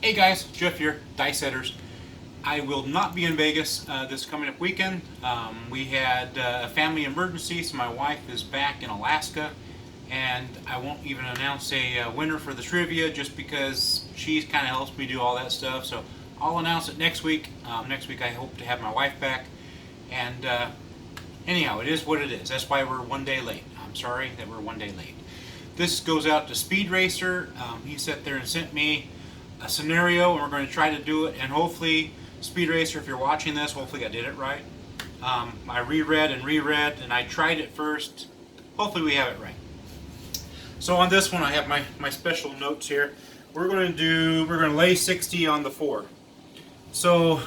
Hey guys, Jeff here, Dice Setters. I will not be in Vegas this coming up weekend. We had a family emergency, so my wife is back in Alaska, and I won't even announce a winner for the trivia just because she kind of helps me do all that stuff. So I'll announce it next week. Next week I hope to have my wife back, and anyhow, it is what it is. That's why we're one day late. I'm sorry that we're one day late. This goes out to Speed Racer. He sat there and sent me a scenario, and we're going to try to do it, and hopefully, Speed Racer, if you're watching this, hopefully I did it right. I reread, and I tried it first. Hopefully we have it right. So on this one, I have my special notes here. We're going to lay 60 on the 4. So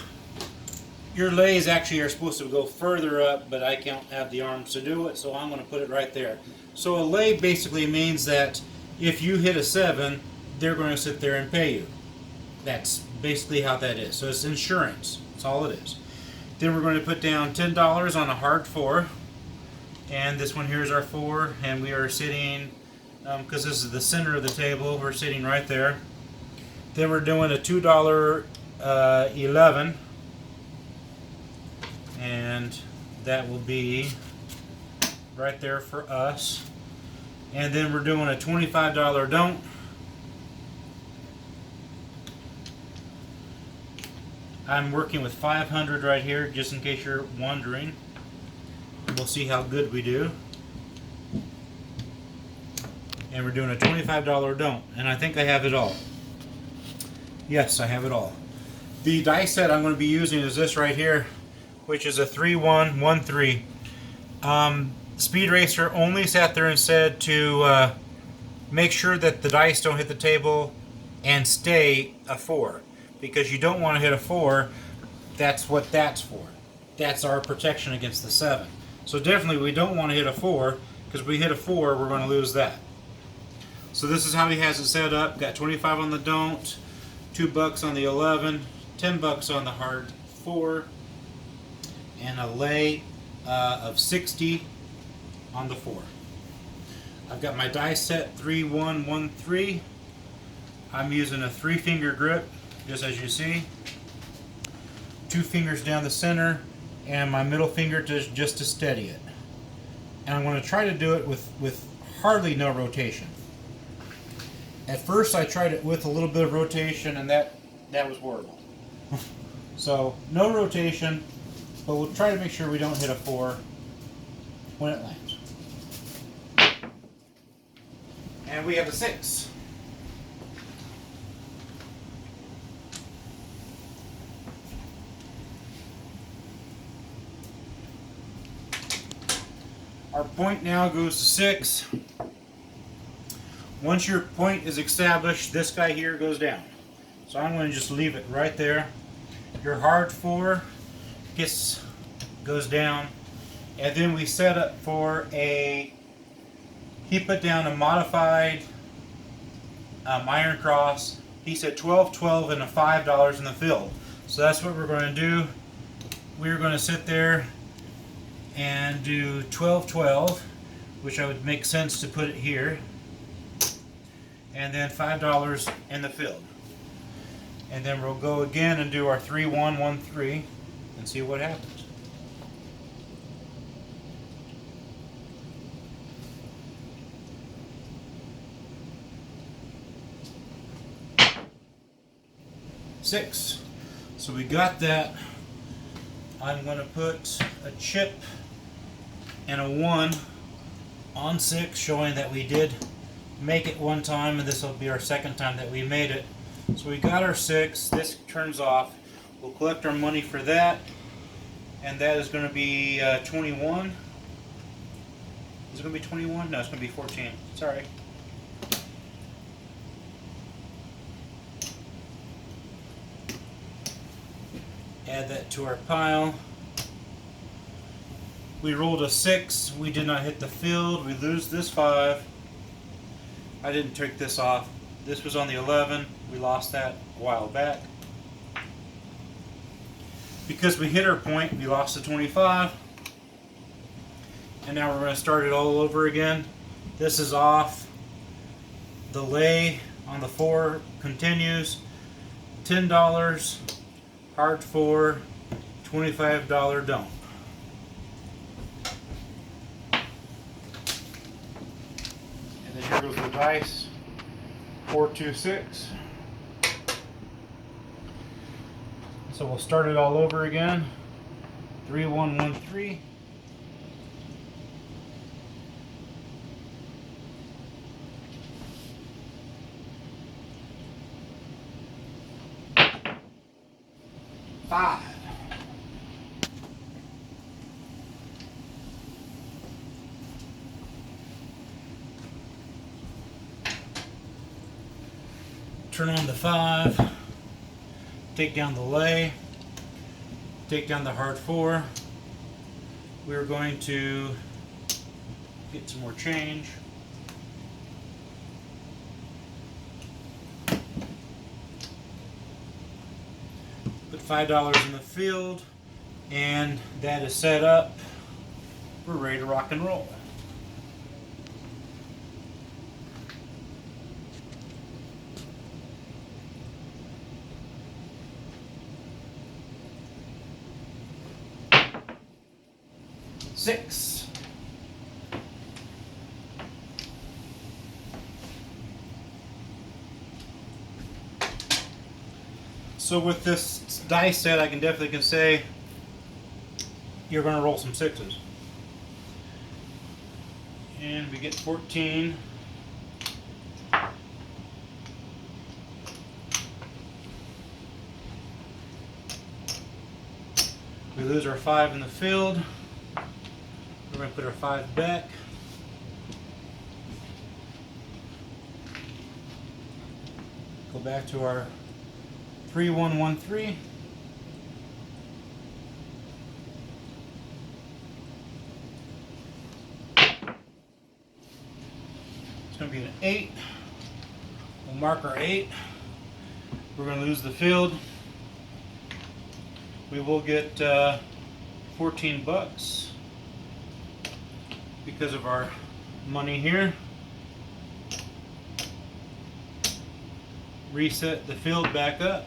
your lays actually are supposed to go further up, but I can't have the arms to do it, so I'm going to put it right there. So a lay basically means that if you hit a 7, they're going to sit there and pay you. That's basically how that is. So it's insurance. That's all it is. Then we're going to put down $10 on a hard 4. And this one here is our 4. And we are sitting, because this is the center of the table, we're sitting right there. Then we're doing a $2 11. And that will be right there for us. And then we're doing a $25 don't. I'm working with 500 right here, just in case you're wondering. We'll see how good we do. And we're doing a $25 don't. And I think I have it all. Yes, I have it all. The dice set I'm going to be using is this right here, which is a 3-1-1-3. Speed Racer only sat there and said to make sure that the dice don't hit the table and stay a 4. Because you don't want to hit a 4, that's what that's for. That's our protection against the 7. So definitely we don't want to hit a 4, because if we hit a 4, we're going to lose that. So this is how he has it set up. Got 25 on the don't, $2 on the 11, $10 on the hard 4, and a lay of 60 on the 4. I've got my dice set 3-1-1-3. I'm using a 3-finger grip, just as you see. 2 fingers down the center, and my middle finger just to steady it. And I'm going to try to do it with hardly no rotation. At first I tried it with a little bit of rotation, and that was horrible. So no rotation, but we'll try to make sure we don't hit a 4 when it lands. And we have a 6. Our point now goes to 6. Once your point is established, this guy here goes down. So I'm going to just leave it right there. Your hard 4 goes down. And then we set up for he put down a modified iron cross. He said 12-12 and a $5 in the field. So that's what we're going to do. We're going to sit there and do 12-12, which I would make sense to put it here, and then $5 in the field. And then we'll go again and do our 3-1-1-3 and see what happens. Six. So we got that. I'm going to put a chip and a 1 on 6, showing that we did make it one time, and this will be our second time that we made it. So we got our 6. This turns off. We'll collect our money for that, and that is going to be 21. Is it going to be 21? No, it's going to be 14. Sorry. Add that to our pile. We rolled a 6. We did not hit the field. We lose this 5. I didn't take this off. This was on the 11. We lost that a while back. Because we hit our point, we lost the 25. And now we're going to start it all over again. This is off. The lay on the 4 continues. $10, hard 4, $25 don't. And then here goes the dice. 4, 2, 6. So we'll start it all over again. 3, 1, 1, 3. Five. Turn on the 5. Take down the lay. Take down the hard 4. We're going to get some more change. Put $5 in the field, and that is set up. We're ready to rock and roll. Six. So with this dice set, I can definitely say you're going to roll some 6s. And we get 14. We lose our 5 in the field. We're going to put our 5 back. Go back to our 3, 1, 1, 3. It's going to be an 8. We'll mark our 8. We're going to lose the field. We will get $14 because of our money here. Reset the field back up.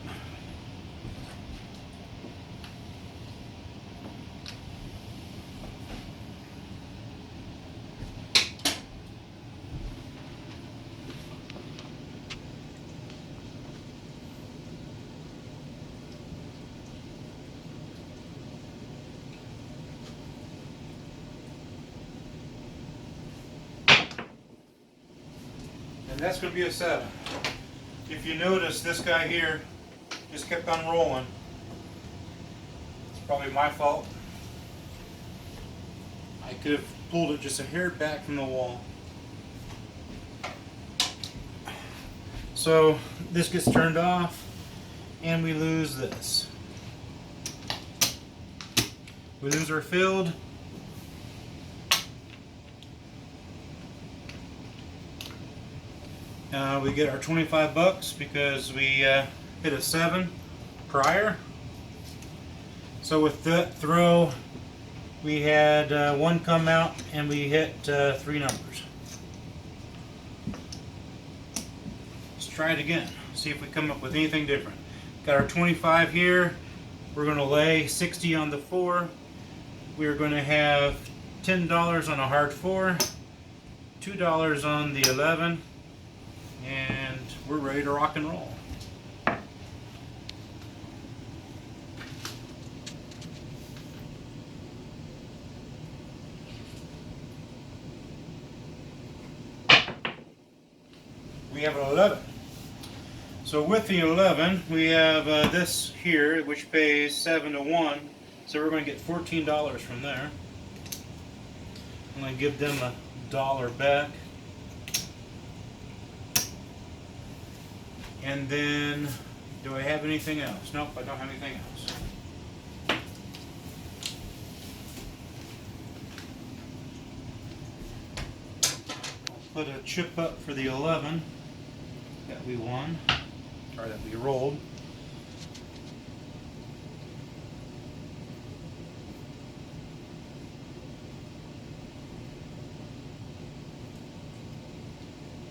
And that's going to be a 7. If you notice, this guy here just kept on rolling. It's probably my fault. I could have pulled it just a hair back from the wall. So this gets turned off and we lose this. We lose our field. We get our $25 because we hit a 7 prior. So with that throw, we had 1 come out and we hit 3 numbers. Let's try it again. See if we come up with anything different. Got our 25 here. We're going to lay 60 on the 4. We're going to have $10 on a hard 4, $2 on the 11. And we're ready to rock and roll. We have an 11. So with the 11, we have this here, which pays 7 to 1. So we're going to get $14 from there. I'm going to give them $1 back. And then, do I have anything else? Nope, I don't have anything else. I'll put a chip up for the 11 that we won, or that we rolled.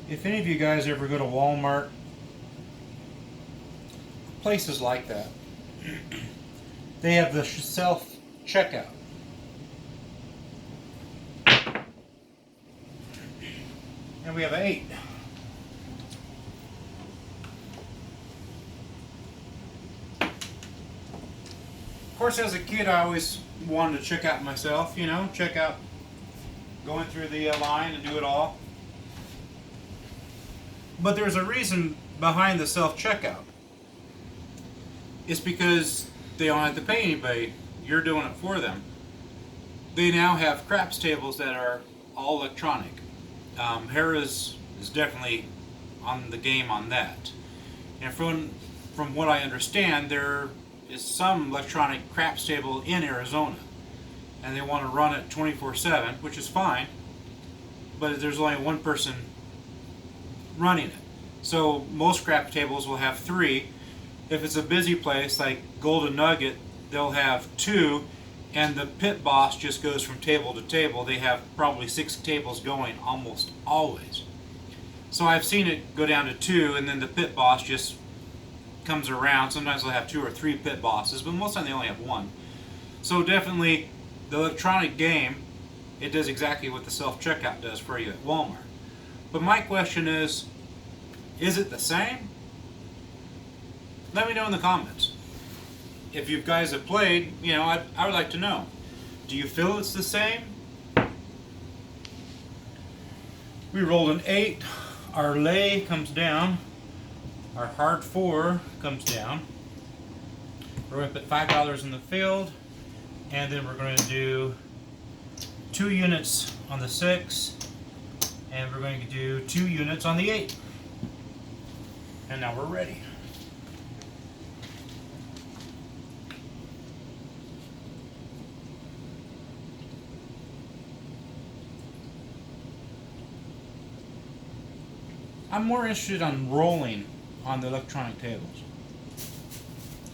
If any of you guys ever go to Walmart places like that, they have the self checkout. And we have an 8. Of course, as a kid, I always wanted to check out myself, you know, check out going through the line and do it all. But there's a reason behind the self-checkout. It's because they don't have to pay anybody. You're doing it for them. They now have craps tables that are all electronic. Harrah's is definitely on the game on that. And from what I understand, there is some electronic craps table in Arizona, and they want to run it 24/7, which is fine, but there's only one person running it. So most craps tables will have 3. If it's a busy place like Golden Nugget, they'll have 2, and the pit boss just goes from table to table. They have probably 6 tables going almost always. So I've seen it go down to 2, and then the pit boss just comes around. Sometimes they'll have 2 or 3 pit bosses, but most of the time they only have 1. So definitely the electronic game, it does exactly what the self-checkout does for you at Walmart. But my question is it the same? Let me know in the comments. If you guys have played, you know, I would like to know. Do you feel it's the same? We rolled an 8. Our lay comes down. Our hard 4 comes down. We're going to put $5 in the field, and then we're going to do 2 units on the 6, and we're going to do 2 units on the 8. And now we're ready. I'm more interested on rolling on the electronic tables.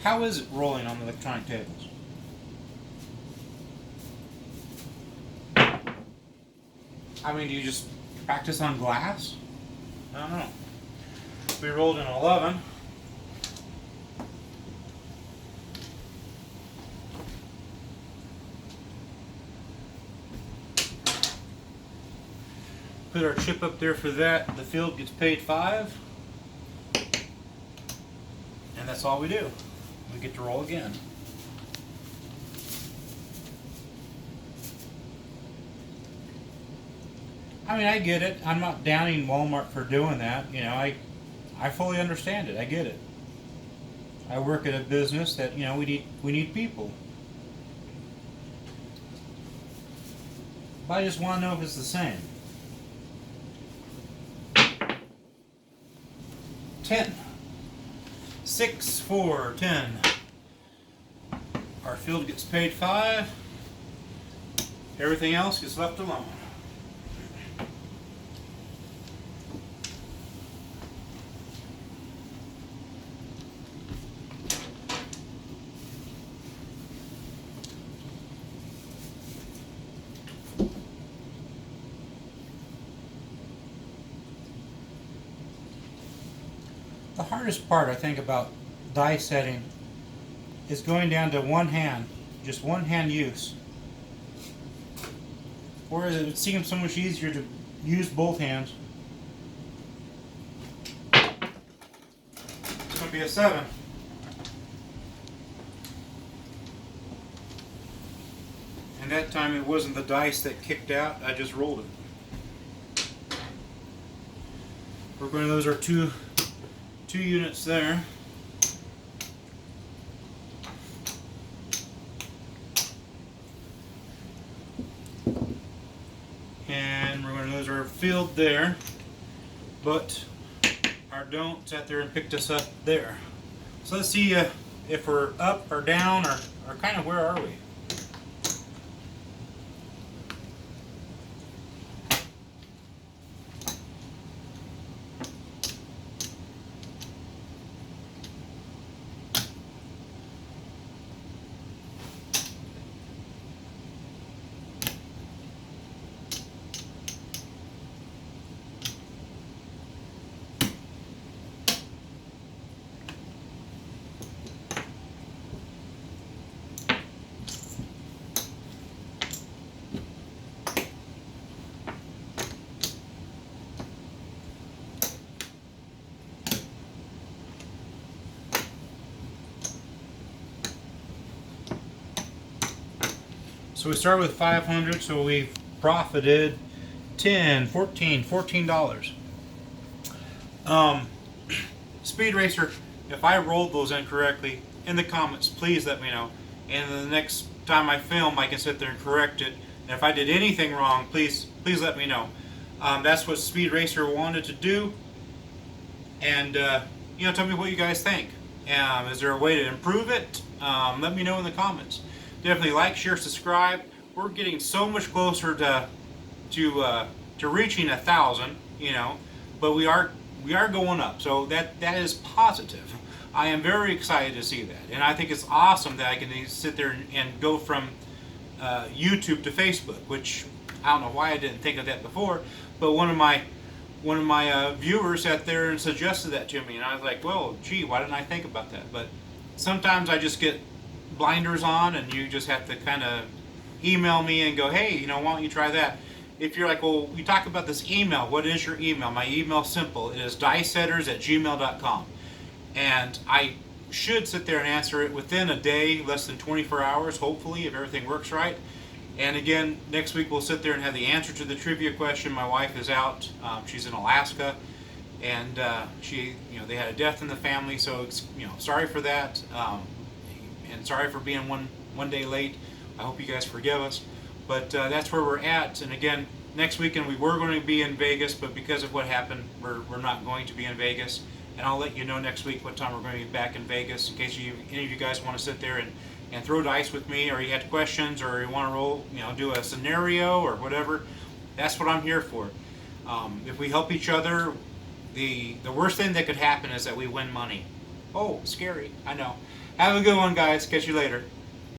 How is it rolling on the electronic tables? I mean, do you just practice on glass? I don't know. We rolled an 11. Put our chip up there for that. The field gets paid 5. And that's all we do. We get to roll again. I mean, I get it. I'm not downing Walmart for doing that. You know, I fully understand it. I get it. I work at a business that, you know, we need people. But I just want to know if it's the same. 10. 6, 4, 10. Our field gets paid 5. Everything else gets left alone. The hardest part, I think, about die setting is going down to one hand, just one hand use. Whereas it seems so much easier to use both hands. It's going to be a 7. And that time it wasn't the dice that kicked out, I just rolled it. We're going to, those are two units there. And we're going to lose our field there, but our don't sat there and picked us up there. So let's see if we're up or down or kind of where are we? So we started with 500, so we've profited 10, 14, $14. Speed Racer, if I rolled those incorrectly, in the comments, please let me know. And the next time I film, I can sit there and correct it. And if I did anything wrong, please let me know. That's what Speed Racer wanted to do. And tell me what you guys think. Is there a way to improve it? Let me know in the comments. Definitely like, share, subscribe. We're getting so much closer to reaching 1,000. But we are going up. So that is positive. I am very excited to see that, and I think it's awesome that I can sit there and go from YouTube to Facebook, which I don't know why I didn't think of that before. But one of my viewers sat there and suggested that to me, and I was like, well, gee, why didn't I think about that? But sometimes I just get blinders on, and you just have to kind of email me and go, hey, why don't you try that? If you're like, well, we talk about this email, what is your email? My email's simple. It is diesetters@gmail.com. And I should sit there and answer it within a day, less than 24 hours, hopefully, if everything works right. And again, next week we'll sit there and have the answer to the trivia question. My wife is out. She's in Alaska. And they had a death in the family, so it's, sorry for that. And sorry for being one day late. I hope you guys forgive us. But that's where we're at. And again, next weekend we were going to be in Vegas, but because of what happened, we're not going to be in Vegas. And I'll let you know next week what time we're going to be back in Vegas, in case any of you guys want to sit there and throw dice with me, or you had questions, or you want to roll, do a scenario or whatever. That's what I'm here for. If we help each other, the worst thing that could happen is that we win money. Oh, scary, I know. Have a good one, guys. Catch you later.